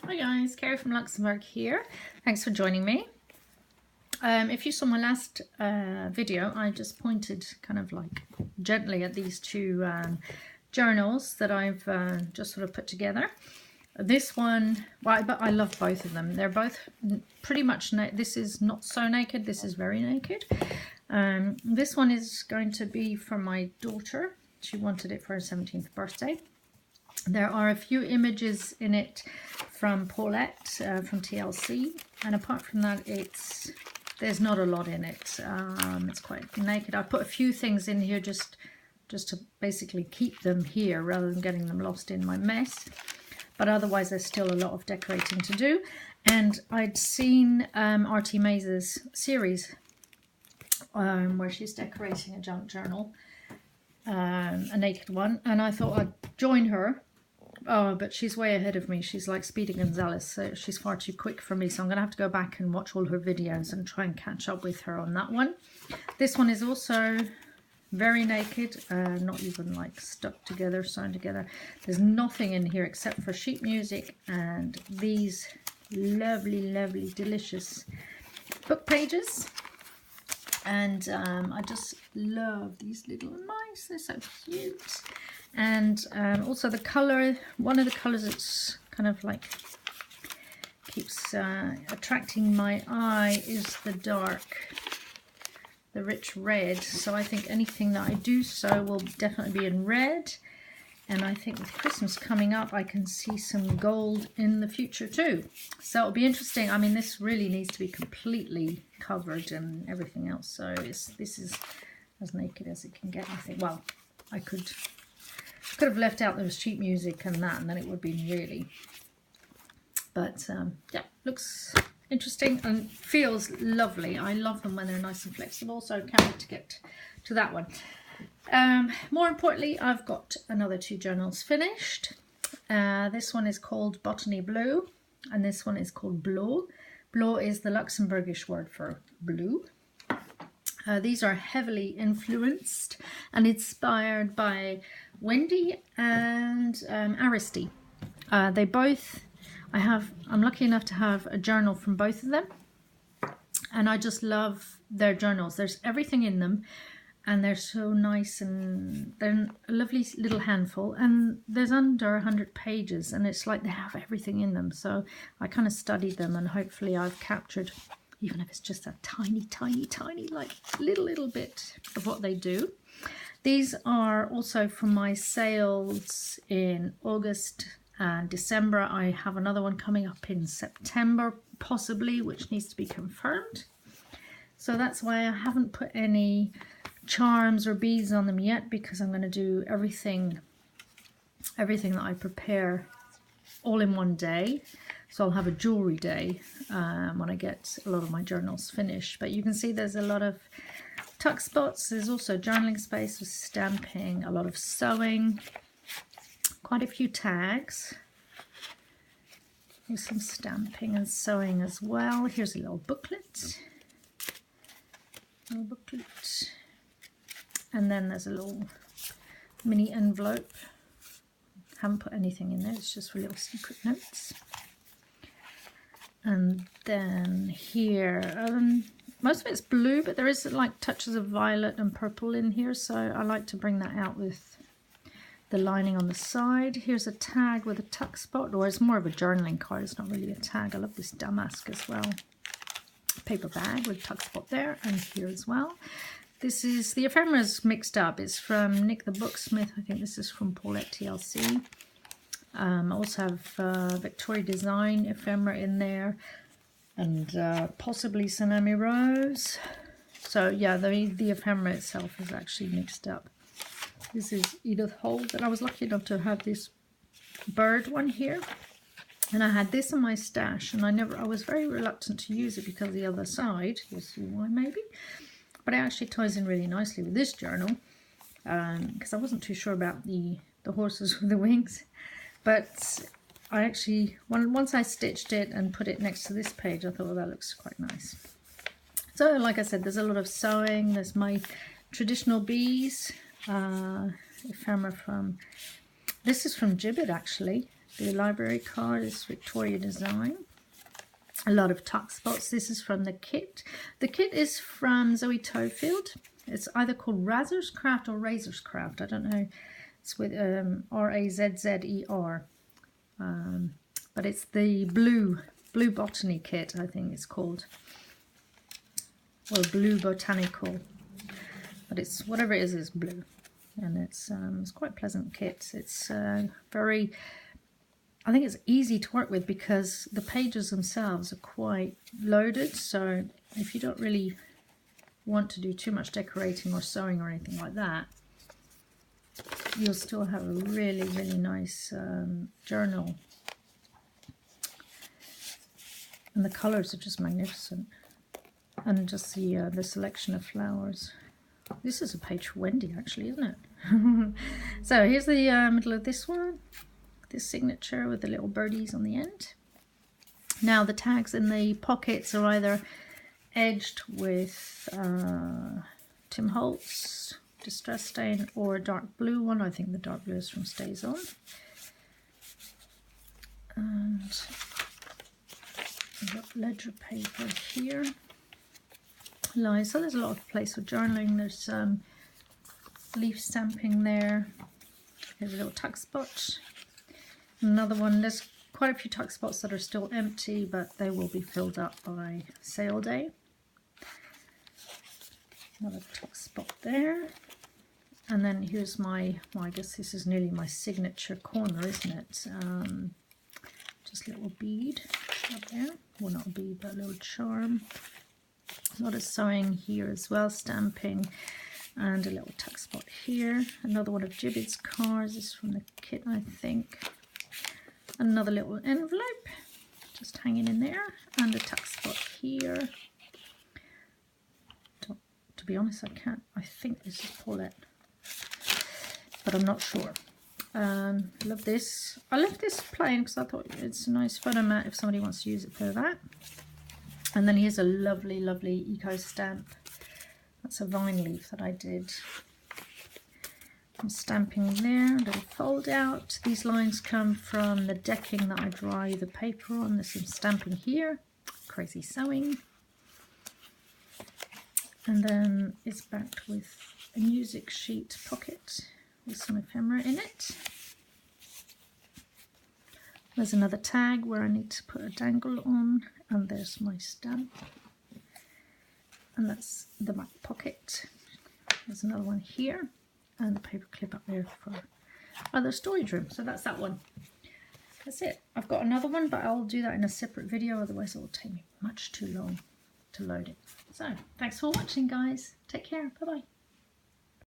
Hi guys, Carrie from Luxembourg here. Thanks for joining me. If you saw my last video, I just pointed kind of like gently at these two journals that I've just sort of put together. This one, well, but I love both of them. They're both pretty much, this is not so naked, this is very naked. This one is going to be for my daughter. She wanted it for her 17th birthday. There are a few images in it from Paulette from TLC, and apart from that, there's not a lot in it. It's quite naked. I put a few things in here just to basically keep them here rather than getting them lost in my mess. But otherwise, there's still a lot of decorating to do. And I'd seen RT Maze's series where she's decorating a junk journal, a naked one, and I thought I'd join her. Oh, but she's way ahead of me. She's like Speedy Gonzales, so she's far too quick for me. So I'm going to have to go back and watch all her videos and try and catch up with her on that one. This one is also very naked, not even like stuck together, sewn together. There's nothing in here except for sheet music and these lovely, lovely, delicious book pages. And I just love these little mice. They're so cute. And also the colour, one of the colours that's kind of like keeps attracting my eye is the rich red. So I think anything that I do sew will definitely be in red. And I think with Christmas coming up, I can see some gold in the future too. So it'll be interesting. I mean, this really needs to be completely covered and everything else. So this is as naked as it can get, I think. Well, I could have left out the sheet music and that, and then it would be really. But yeah, looks interesting and feels lovely. I love them when they're nice and flexible, so can't wait to get to that one. More importantly, I've got another two journals finished. This one is called Botany Blue, and this one is called Bleu. Bleu is the Luxembourgish word for blue. These are heavily influenced and inspired by Wendy and Aristi. They both, I'm lucky enough to have a journal from both of them, and I just love their journals. There's everything in them, and they're so nice, and they're a lovely little handful, and there's under 100 pages, and it's like they have everything in them. So I kind of studied them, and hopefully I've captured, even if it's just a tiny, tiny, tiny, like little bit of what they do. These are also from my sales in August and December. I have another one coming up in September, possibly, which needs to be confirmed. So that's why I haven't put any charms or beads on them yet, because I'm going to do everything that I prepare all in one day. So I'll have a jewelry day when I get a lot of my journals finished. But you can see there's a lot of tuck spots. There's also journaling space with stamping, a lot of sewing, quite a few tags. There's some stamping and sewing as well. Here's a little booklet. And then there's a little mini envelope. Haven't put anything in there, it's just for little secret notes. And then here, most of it's blue, but there is like touches of violet and purple in here, so I like to bring that out with the lining on the side. Here's a tag with a tuck spot, or it's more of a journaling card, it's not really a tag. I love this damask as well. Paper bag with a tuck spot there, and here as well. This is, the ephemera's mixed up. It's from Nick the Booksmith. I think this is from Paulette TLC. I also have Victoria Design ephemera in there, and possibly Sanami Rose. So yeah, the ephemera itself is actually mixed up. This is Edith Holt, and I was lucky enough to have this bird one here. And I had this in my stash, and I was very reluctant to use it because the other side, you'll see why maybe. But it actually ties in really nicely with this journal, because I wasn't too sure about the horses with the wings. But I actually, once I stitched it and put it next to this page, I thought, well, that looks quite nice. So like I said, there's a lot of sewing. There's my traditional bees, ephemera from, this is from Gibbet actually. The library card is Victoria design. A lot of tuck spots. This is from the kit. The kit is from Zoe Tofield. It's either called Razzer's Craft or Razor's Craft. I don't know. It's with R-A-Z-Z-E-R. But it's the blue botany kit, I think it's called. Or blue botanical. But it's whatever it is, it's blue. And it's quite a pleasant kit. It's very... I think it's easy to work with because the pages themselves are quite loaded, so if you don't really want to do too much decorating or sewing or anything like that, you'll still have a really, really nice journal. And the colours are just magnificent. And just the selection of flowers. This is a page for Wendy, actually, isn't it? So here's the middle of this one. This signature with the little birdies on the end. Now the tags in the pockets are either edged with Tim Holtz Distress Stain or a dark blue one. I think the dark blue is from Stays On. And I've got ledger paper here. So there's a lot of place for journaling. There's leaf stamping there. There's a little tuck spot. Another one, there's quite a few tuck spots that are still empty, but they will be filled up by sale day. Another tuck spot there. And then here's my, well, I guess this is nearly my signature corner, isn't it? Just a little bead up there. Well, not a bead, but a little charm. A lot of sewing here as well, stamping. And a little tuck spot here. Another one of Gibbet's cards. This is from the kit, I think. Another little envelope just hanging in there, and a tuck spot here. To be honest, I think this is Paulette, but I'm not sure. Love this. I left this plain because I thought it's a nice photo mat if somebody wants to use it for that. And then here's a lovely, lovely eco stamp. That's a vine leaf that I did. I'm stamping there, a little fold out. These lines come from the decking that I dry the paper on. There's some stamping here, crazy sewing. And then it's backed with a music sheet pocket with some ephemera in it. There's another tag where I need to put a dangle on, and there's my stamp. And that's the back pocket. There's another one here. And the paper clip up there for other storage room. So that's that one. That's it. I've got another one, but I'll do that in a separate video, otherwise it will take me much too long to load it. So thanks for watching, guys. Take care. Bye bye.